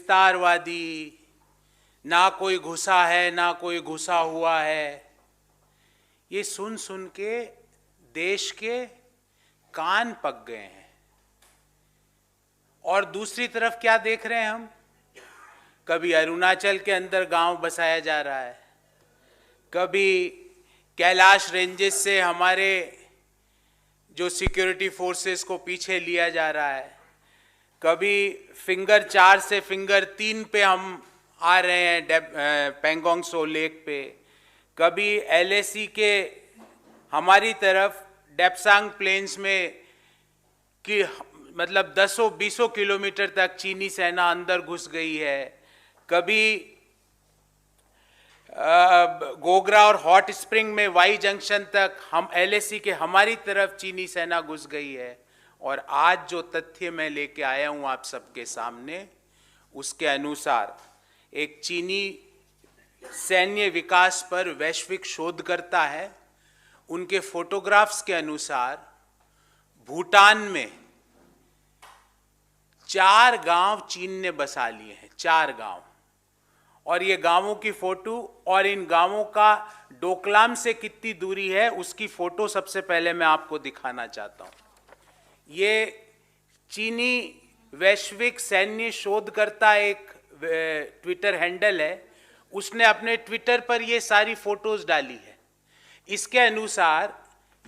विस्तारवादी, ना कोई घुसा है ना कोई घुसा हुआ है, ये सुन सुन के देश के कान पक गए हैं। और दूसरी तरफ क्या देख रहे हैं हम? कभी अरुणाचल के अंदर गांव बसाया जा रहा है, कभी कैलाश रेंजेस से हमारे जो सिक्योरिटी फोर्सेस को पीछे लिया जा रहा है, कभी फिंगर 4 से फिंगर 3 पे हम आ रहे हैं पेंगोंग सो लेक पे, कभी LAC के हमारी तरफ डेप्सांग प्लेन्स में कि मतलब 10-20 किलोमीटर तक चीनी सेना अंदर घुस गई है, कभी गोगरा और हॉट स्प्रिंग में वाई जंक्शन तक हम LAC के हमारी तरफ चीनी सेना घुस गई है। और आज जो तथ्य मैं लेके आया हूं आप सबके सामने, उसके अनुसार एक चीनी सैन्य विकास पर वैश्विक शोधकर्ता है, उनके फोटोग्राफ्स के अनुसार भूटान में 4 गांव चीन ने बसा लिए हैं, 4 गांव। और ये गांवों की फोटो और इन गांवों का डोकलाम से कितनी दूरी है उसकी फोटो सबसे पहले मैं आपको दिखाना चाहता हूं। ये चीनी वैश्विक सैन्य शोधकर्ता एक ट्विटर हैंडल है, उसने अपने ट्विटर पर ये सारी फोटोज डाली है। इसके अनुसार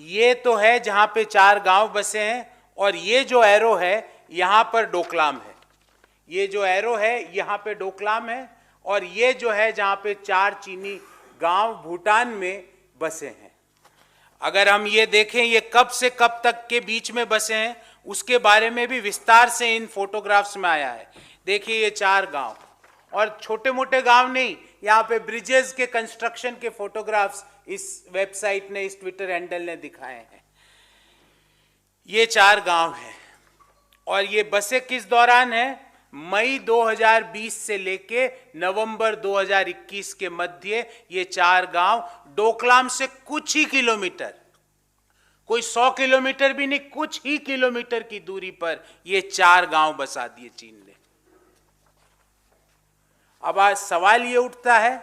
ये तो है जहां पे 4 गांव बसे हैं, और ये जो एरो है यहां पर डोकलाम है, ये जो एरो है यहां पे डोकलाम है, और ये जो है जहां पे 4 चीनी गांव भूटान में बसे हैं। अगर हम ये देखें ये कब से कब तक के बीच में बसे हैं उसके बारे में भी विस्तार से इन फोटोग्राफ्स में आया है। देखिए ये 4 गांव, और छोटे मोटे गांव नहीं, यहाँ पे ब्रिजेस के कंस्ट्रक्शन के फोटोग्राफ्स इस वेबसाइट ने, इस ट्विटर हैंडल ने दिखाए हैं। ये 4 गांव हैं, और ये बसे किस दौरान है? मई 2020 से लेके नवंबर 2021 के मध्य ये 4 गांव डोकलाम से कुछ ही किलोमीटर, कोई 100 किलोमीटर भी नहीं, कुछ ही किलोमीटर की दूरी पर ये 4 गांव बसा दिए चीन ने। अब आज सवाल ये उठता है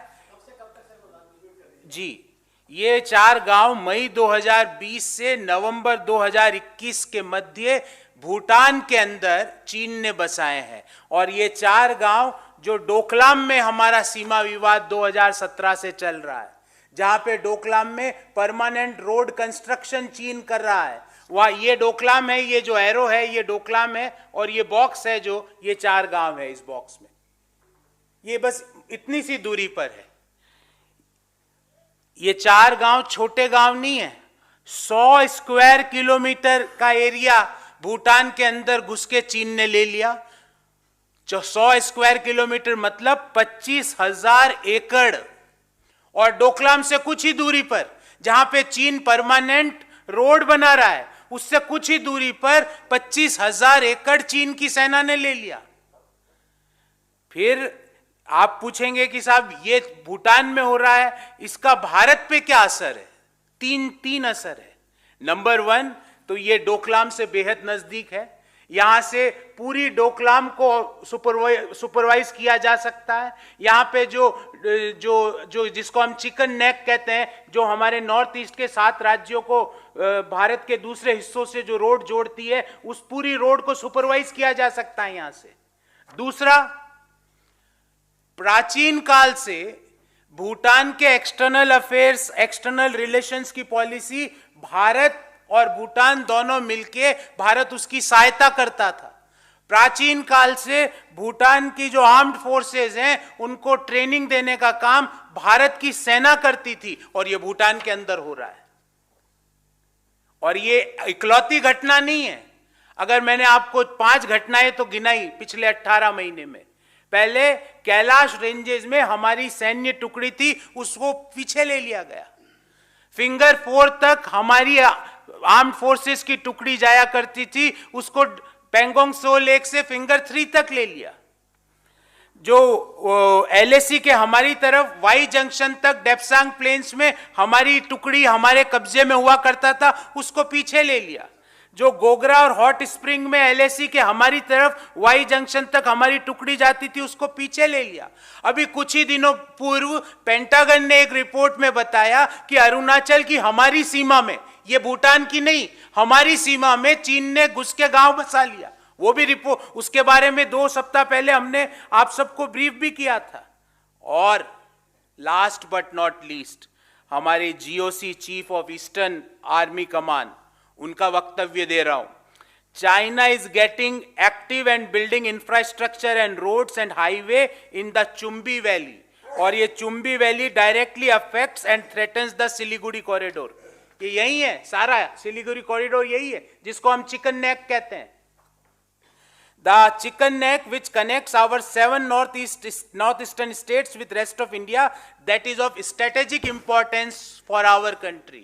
जी, ये 4 गांव मई 2020 से नवंबर 2021 के मध्य भूटान के अंदर चीन ने बसाए हैं, और ये 4 गांव जो डोकलाम में हमारा सीमा विवाद 2017 से चल रहा है, जहां पे डोकलाम में परमानेंट रोड कंस्ट्रक्शन चीन कर रहा है, वहां ये डोकलाम है, ये जो एरो है ये डोकलाम है, और ये बॉक्स है जो ये 4 गांव है इस बॉक्स में, ये बस इतनी सी दूरी पर है। ये 4 गांव छोटे गांव नहीं है, 100 स्क्वायर किलोमीटर का एरिया भूटान के अंदर घुस के चीन ने ले लिया। जो 100 स्क्वायर किलोमीटर मतलब 25,000 एकड़, और डोकलाम से कुछ ही दूरी पर जहां पे चीन परमानेंट रोड बना रहा है, उससे कुछ ही दूरी पर 25,000 एकड़ चीन की सेना ने ले लिया। फिर आप पूछेंगे कि साहब ये भूटान में हो रहा है, इसका भारत पे क्या असर है? तीन असर है। नंबर 1 तो ये डोकलाम से बेहद नजदीक है, यहां से पूरी डोकलाम को सुपरवाइज किया जा सकता है। यहां पे जो जिसको हम चिकन नेक कहते हैं, जो हमारे नॉर्थ ईस्ट के 7 राज्यों को भारत के दूसरे हिस्सों से जो रोड जोड़ती है, उस पूरी रोड को सुपरवाइज किया जा सकता है यहां से। दूसरा, प्राचीन काल से भूटान के एक्सटर्नल अफेयर्स, एक्सटर्नल रिलेशंस की पॉलिसी भारत और भूटान दोनों मिलके भारत उसकी सहायता करता था। प्राचीन काल से भूटान की जो आर्म्ड फोर्सेस हैं उनको ट्रेनिंग देने का काम भारत की सेना करती थी, और ये भूटान के अंदर हो रहा है। और ये इकलौती घटना नहीं है। अगर मैंने आपको 5 घटनाएं तो गिनाई पिछले 18 महीने में, पहले कैलाश रेंजेस में हमारी सैन्य टुकड़ी थी, उसको पीछे ले लिया गया। फिंगर 4 तक हमारी आर्म्ड फोर्सेस की टुकड़ी जाया करती थी, उसको पेंगोंग सो लेक से फिंगर 3 तक ले लिया। जो LAC के हमारी तरफ वाई जंक्शन तक डेप्सांग प्लेन्स में हमारी टुकड़ी हमारे कब्जे में हुआ करता था, उसको पीछे ले लिया। जो गोगरा और हॉट स्प्रिंग में एलएसी के हमारी तरफ वाई जंक्शन तक हमारी टुकड़ी जाती थी, उसको पीछे ले लिया। अभी कुछ ही दिनों पूर्व पेंटागन ने एक रिपोर्ट में बताया कि अरुणाचल की हमारी सीमा में, ये भूटान की नहीं, हमारी सीमा में चीन ने घुस के गांव बसा लिया। वो भी रिपोर्ट, उसके बारे में 2 सप्ताह पहले हमने आप सबको ब्रीफ भी किया था। और लास्ट बट नॉट लीस्ट, हमारे GOC chief of eastern army command, उनका वक्तव्य दे रहा हूं। China is getting active and building infrastructure and roads and highway in the Chumbi valley, और ये Chumbi valley directly affects and threatens the Siliguri corridor. ये यही है, सारा सिलीगुड़ी कॉरिडोर यही है जिसको हम चिकन नेक कहते हैं। The chicken neck which connects our 7 northeastern states with rest of India, that is of strategic importance for our country.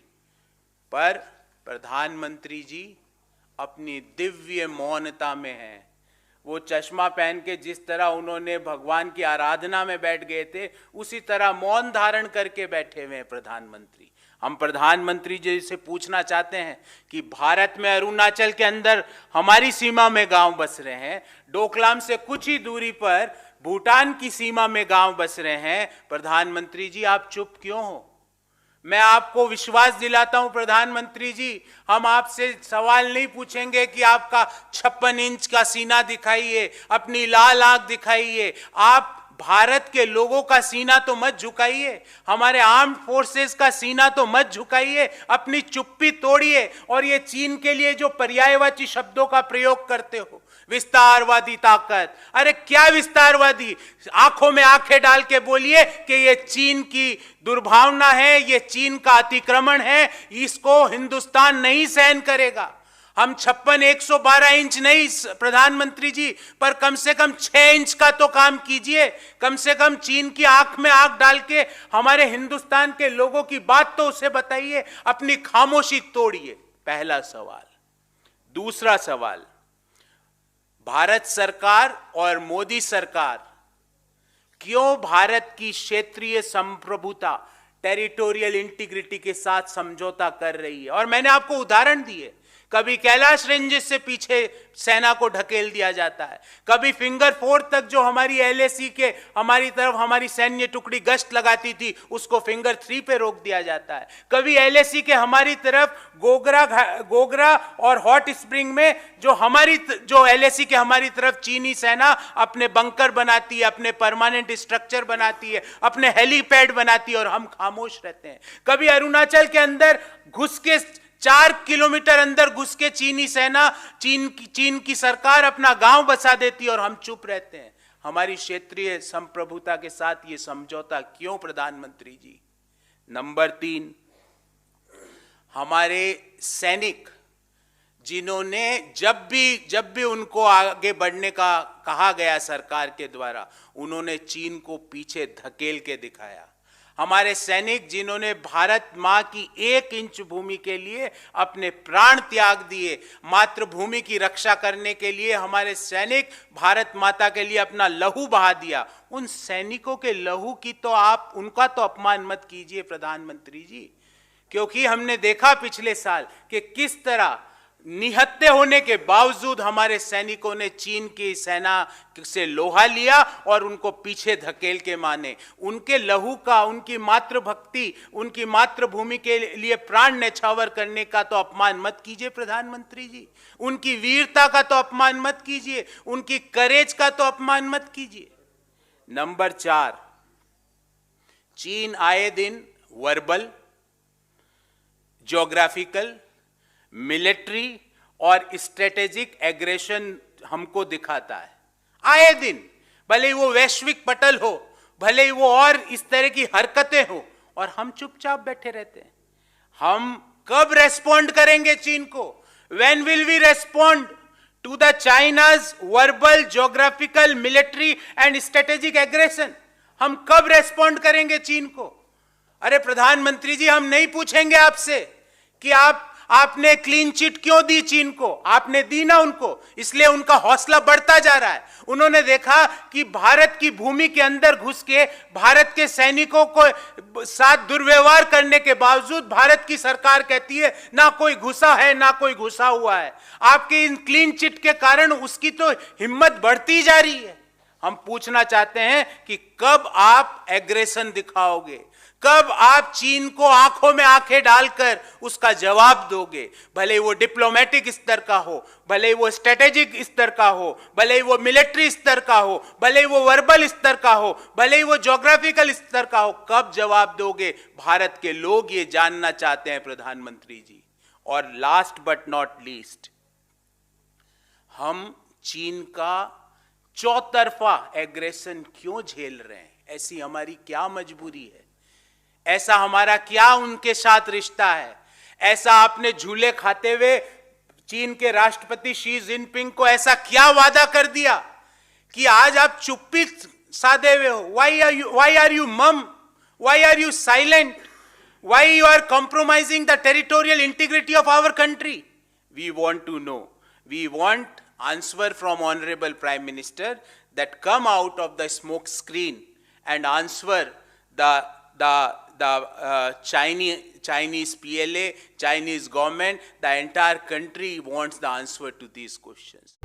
पर प्रधानमंत्री जी अपनी दिव्य मौनता में हैं। वो चश्मा पहन के जिस तरह उन्होंने भगवान की आराधना में बैठ गए थे, उसी तरह मौन धारण करके बैठे हुए हैं प्रधानमंत्री। हम प्रधानमंत्री जी से पूछना चाहते हैं कि भारत में अरुणाचल के अंदर हमारी सीमा में गांव बस रहे हैं, डोकलाम से कुछ ही दूरी पर भूटान की सीमा में गांव बस रहे हैं। प्रधानमंत्री जी आप चुप क्यों हो? मैं आपको विश्वास दिलाता हूं प्रधानमंत्री जी, हम आपसे सवाल नहीं पूछेंगे कि आपका 56 इंच का सीना दिखाइए, अपनी लाल आंख दिखाइए। आप भारत के लोगों का सीना तो मत झुकाइए, हमारे आर्म्ड फोर्सेस का सीना तो मत झुकाइए, अपनी चुप्पी तोड़िए। और ये चीन के लिए जो पर्यायवाची शब्दों का प्रयोग करते हो, विस्तारवादी ताकत, अरे क्या विस्तारवादी? आंखों में आंखें डाल के बोलिए कि ये चीन की दुर्भावना है, ये चीन का अतिक्रमण है, इसको हिंदुस्तान नहीं सहन करेगा। हम 56 112 इंच नहीं प्रधानमंत्री जी, पर कम से कम 6 इंच का तो काम कीजिए। कम से कम चीन की आंख में आंख डाल के हमारे हिंदुस्तान के लोगों की बात तो उसे बताइए, अपनी खामोशी तोड़िए। पहला सवाल। दूसरा सवाल, भारत सरकार और मोदी सरकार क्यों भारत की क्षेत्रीय संप्रभुता, टेरिटोरियल इंटीग्रिटी के साथ समझौता कर रही है? और मैंने आपको उदाहरण दिए, कभी कैलाश रेंजेस से पीछे सेना को ढकेल दिया जाता है, कभी फिंगर 4 तक जो हमारी एलएसी के हमारी तरफ हमारी सैन्य टुकड़ी गश्त लगाती थी, उसको फिंगर 3 पे रोक दिया जाता है। कभी एलएसी के हमारी तरफ गोगरा और हॉट स्प्रिंग में जो एलएसी के हमारी तरफ चीनी सेना अपने बंकर बनाती है, अपने परमानेंट स्ट्रक्चर बनाती है, अपने हेलीपैड बनाती है, और हम खामोश रहते हैं। कभी अरुणाचल के अंदर घुस के 4 किलोमीटर अंदर घुस के चीनी सेना, चीन की सरकार अपना गांव बसा देती है और हम चुप रहते हैं। हमारी क्षेत्रीय संप्रभुता के साथ ये समझौता क्यों प्रधानमंत्री जी? नंबर 3, हमारे सैनिक जिन्होंने जब भी उनको आगे बढ़ने का कहा गया सरकार के द्वारा, उन्होंने चीन को पीछे धकेल के दिखाया। हमारे सैनिक जिन्होंने भारत मां की 1 इंच भूमि के लिए अपने प्राण त्याग दिए, मातृभूमि की रक्षा करने के लिए हमारे सैनिक भारत माता के लिए अपना लहू बहा दिया, उन सैनिकों के लहू की तो आप उनका तो अपमान मत कीजिए प्रधानमंत्री जी। क्योंकि हमने देखा पिछले साल कि किस तरह निहत्थे होने के बावजूद हमारे सैनिकों ने चीन की सेना से लोहा लिया और उनको पीछे धकेल के माने। उनके लहू का, उनकी मातृभक्ति, उनकी मातृभूमि के लिए प्राण न्यौछावर करने का तो अपमान मत कीजिए प्रधानमंत्री जी। उनकी वीरता का तो अपमान मत कीजिए, उनकी करेज का तो अपमान मत कीजिए। नंबर 4, चीन आए दिन वर्बल, ज्योग्राफिकल, मिलिट्री और स्ट्रेटेजिक एग्रेशन हमको दिखाता है आए दिन। भले ही वो वैश्विक पटल हो, भले ही वो और इस तरह की हरकतें हो, और हम चुपचाप बैठे रहते हैं। हम कब रेस्पॉन्ड करेंगे चीन को? When will we respond to the China's verbal, geographical, military and strategic aggression? हम कब रेस्पॉन्ड करेंगे चीन को? अरे प्रधानमंत्री जी, हम नहीं पूछेंगे आपसे कि आप आपने क्लीन चिट क्यों दी चीन को? आपने दी ना उनको, इसलिए उनका हौसला बढ़ता जा रहा है। उन्होंने देखा कि भारत की भूमि के अंदर घुस के भारत के सैनिकों को साथ दुर्व्यवहार करने के बावजूद भारत की सरकार कहती है ना कोई घुसा है ना कोई घुसा हुआ है। आपके इन क्लीन चिट के कारण उसकी तो हिम्मत बढ़ती जा रही है। हम पूछना चाहते हैं कि कब आप एग्रेशन दिखाओगे, कब आप चीन को आंखों में आंखें डालकर उसका जवाब दोगे? भले वो डिप्लोमेटिक स्तर का हो, भले वो स्ट्रेटेजिक स्तर का हो, भले वो मिलिट्री स्तर का हो, भले वो वर्बल स्तर का हो, भले वो ज्योग्राफिकल स्तर का हो, कब जवाब दोगे? भारत के लोग ये जानना चाहते हैं प्रधानमंत्री जी। और लास्ट बट नॉट लीस्ट, हम चीन का चौतरफा एग्रेशन क्यों झेल रहे हैं? ऐसी हमारी क्या मजबूरी है? ऐसा हमारा क्या उनके साथ रिश्ता है? ऐसा आपने झूले खाते हुए चीन के राष्ट्रपति शी जिनपिंग को ऐसा क्या वादा कर दिया कि आज आप चुप्पी साधे हुए हो? Why are you mum? Why are you silent? Why you are compromising the territorial integrity of our country? We want to know, we want answer from Honorable Prime Minister that come out of the smoke screen and answer the Chinese PLA, Chinese government. The entire country wants the answer to these questions.